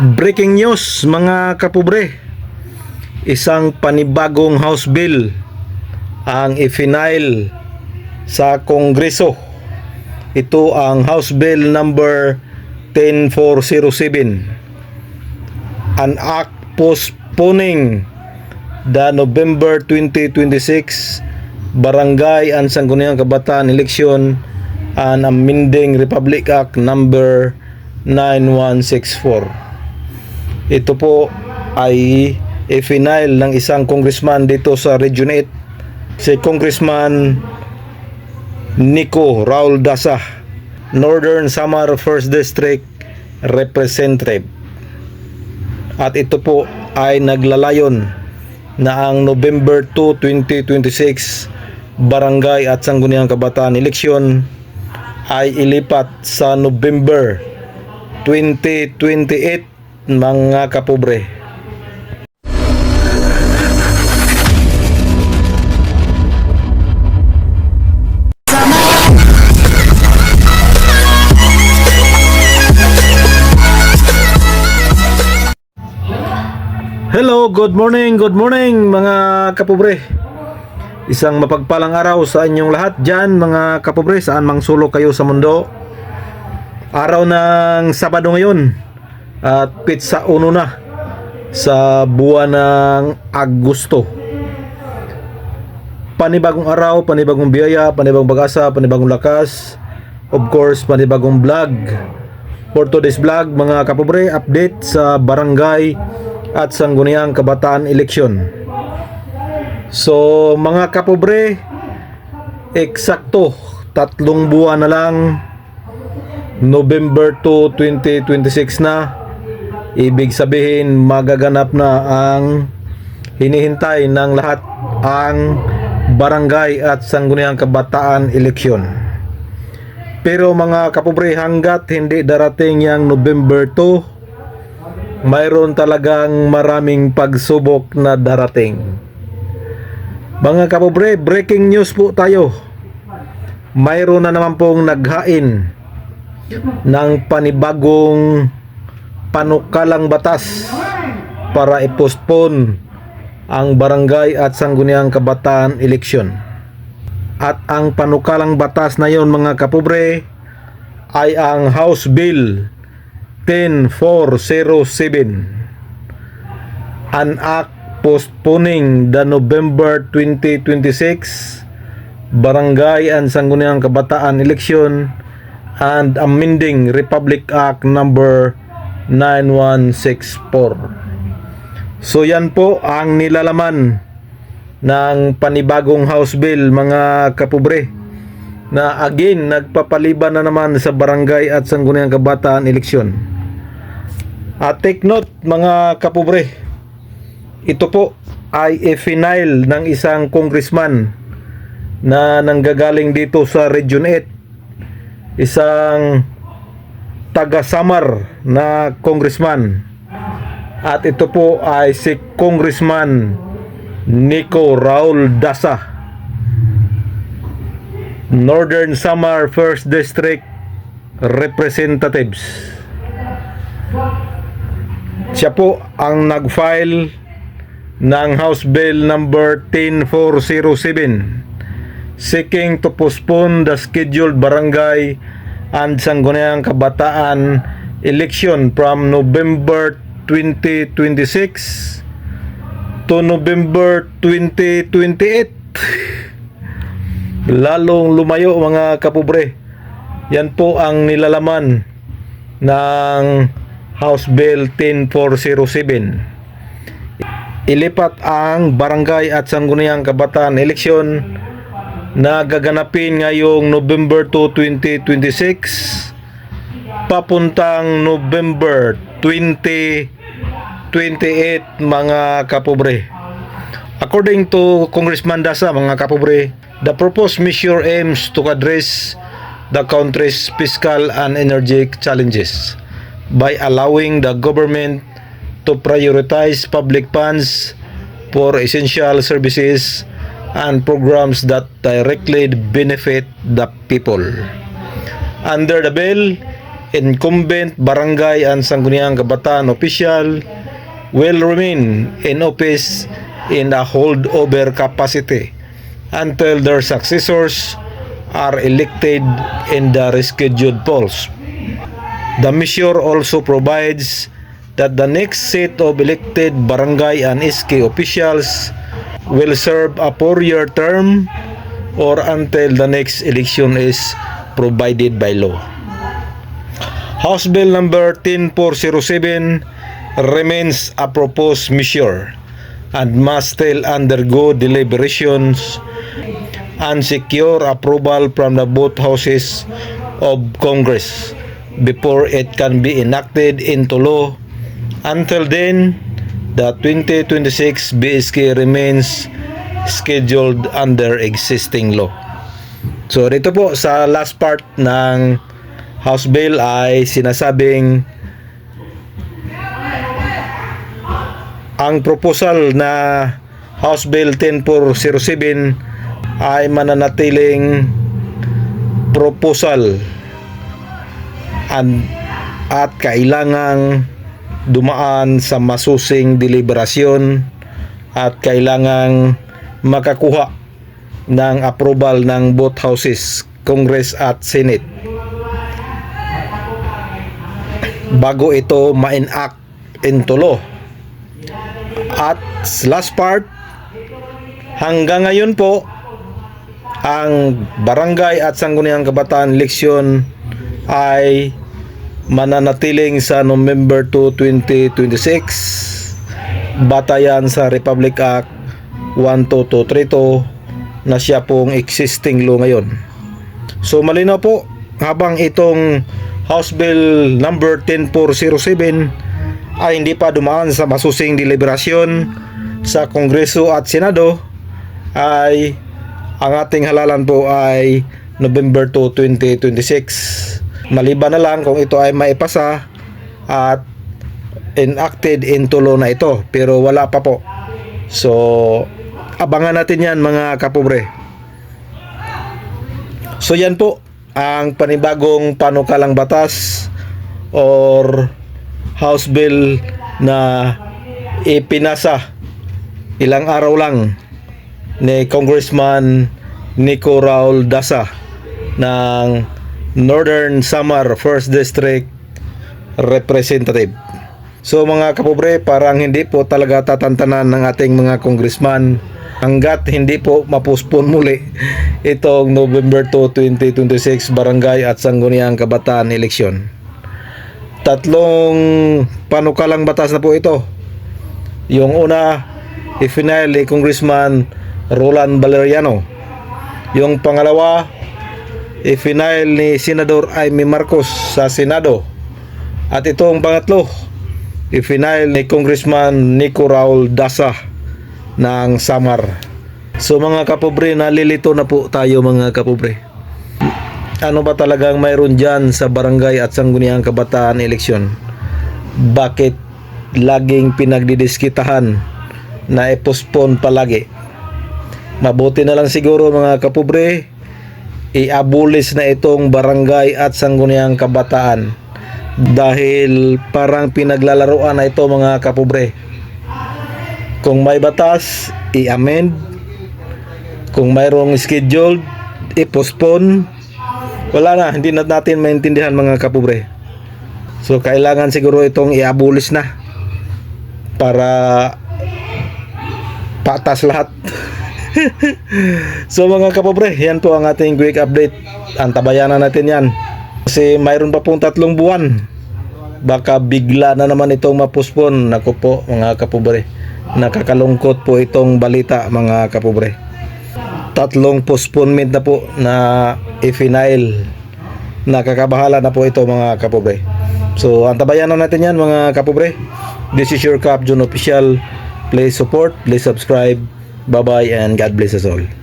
Breaking news mga kapobre, isang panibagong House Bill ang ifinail sa Kongreso. Ito ang House Bill number 10407, an act postponing the November 2026 Barangay and Sangguniang Kabataan Election and amending Republic Act number 9164. Ito po ay i-final ng isang congressman dito sa Region 8, si Congressman Nico Raul Dasa, Northern Samar 1st District Representative. At ito po ay naglalayon na ang November 2, 2026 Barangay at Sangguniang Kabataan Election ay ilipat sa November 2028 mga kapobre. Hello, good morning mga kapobre. Isang mapagpalang araw sa inyong lahat dyan mga kapobre, saan mang sulok kayo sa mundo. Araw ng Sabado ngayon at pitsa uno na sa buwan ng Agosto. Panibagong araw, panibagong biyaya, panibagong pag-asa, panibagong lakas, of course panibagong vlog. For today's vlog mga kapobre, update sa Barangay at Sangguniang Kabataan Election. So mga kapobre, eksakto 3 buwan na lang, November 2, 2026 na. Ibig sabihin magaganap na ang hinihintay ng lahat, ang Barangay at Sangguniang Kabataan Election. Pero mga kapobre, hanggat hindi darating yung November 2, mayroon talagang maraming pagsubok na darating. Mga kapobre, breaking news po tayo. Mayroon na naman pong naghain ng panibagong panukalang batas para i-postpone ang Barangay at Sangguniang Kabataan Election. At ang panukalang batas na yon mga kapobre ay ang House Bill 10407, an act postponing the November 2026 Barangay and Sangguniang Kabataan Election and amending Republic Act number 9164. So yan po ang nilalaman ng panibagong House Bill mga kapobre, na again nagpapaliban na naman sa Barangay at Sangguniang Kabataan Election. At take note mga kapobre, ito po ay i-final ng isang congressman na nanggagaling dito sa Region 8, isang taga Samar na congressman. At ito po ay si Congressman Nico Raul Dasa, Northern Samar 1st District Representatives. Siya po ang nag-file ng House Bill number 10407 seeking to postpone the scheduled Barangay and Sangguniang Kabataan Election from November 2026 to November 2028. Lalong lumayo mga kapobre. Yan po ang nilalaman ng House Bill 10407. Ilipat ang Barangay at Sangguniang Kabataan Election na gaganapin ngayong November 2, 2026 papuntang November 2028 mga kapobre. According to Congressman Dasa mga kapobre, the proposed measure aims to address the country's fiscal and energy challenges by allowing the government to prioritize public funds for essential services and programs that directly benefit the people. Under the bill, incumbent barangay and sangguniang kabataan official will remain in office in a holdover capacity until their successors are elected in the rescheduled polls. The measure also provides that the next set of elected barangay and SK officials will serve a 4-year term or until the next election is provided by law. House Bill number 10407 remains a proposed measure and must still undergo deliberations and secure approval from the both houses of Congress before it can be enacted into law. Until then, the 2026 BSK remains scheduled under existing law. So dito po sa last part ng House Bill ay sinasabing ang proposal na House Bill 10407 ay mananatiling proposal at kailangang dumaan sa masusing deliberasyon at kailangang makakuha ng approval ng both houses, Congress at Senate, bago ito ma-enact into law. At last part, hanggang ngayon po ang barangay at sangguniang kabataan eleksyon ay mananatiling sa November 2, 2026 batayan sa Republic Act 12232 na siya pong existing law ngayon. So malinaw po, habang itong House Bill number 10407 ay hindi pa dumaan sa masusing deliberasyon sa Kongreso at Senado, ay ang ating halalan po ay November 2, 2026. Maliban na lang kung ito ay maipasa at enacted into law na ito, pero wala pa po. So abangan natin yan mga kapobre. So yan po ang panibagong panukalang batas or House Bill na ipinasa ilang araw lang ni Congressman Nico Raul Dasa ng Northern Samar 1st District Representative. So mga kapobre, parang hindi po talaga tatantanan ng ating mga congressman hanggat hindi po mapuspon muli itong November 2, 2026 barangay at sangguniang kabataan eleksyon. 3 panukalang batas na po ito. Yung una, i-final ni Congressman Roland Valeriano. Yung pangalawa, i-final ni Senador Amy Marcos sa Senado. At itong pangatlo, i-final ni Congressman Nico Raul Dasa ng Samar. So mga kapobre, nalilito na po tayo mga kapobre. Ano ba talagang mayroon dyan sa barangay at sangguniang kabataan eleksyon? Bakit laging pinagdidiskitahan na i-postpone palagi? Mabuti na lang siguro mga kapobre, i-abolish na itong barangay at sangguniang kabataan dahil parang pinaglalaroan na ito mga kapobre. Kung may batas, i-amend. Kung mayroong scheduled, i-postpone. Wala na, hindi na natin maintindihan mga kapobre. So kailangan siguro itong i-abolish na para patas lahat. So mga kapobre, yan po ang ating quick update. Antabayanan natin yan kasi mayroon pa pong 3 buwan. Baka bigla na naman itong mapuspon. Naku po mga kapobre, nakakalungkot po itong balita mga kapobre. 3 postponement na po na i-final. Nakakabahala na po ito mga kapobre. So antabayanan natin yan mga kapobre. This is your Cap John Official. Please support, please subscribe. Bye bye and God bless us all.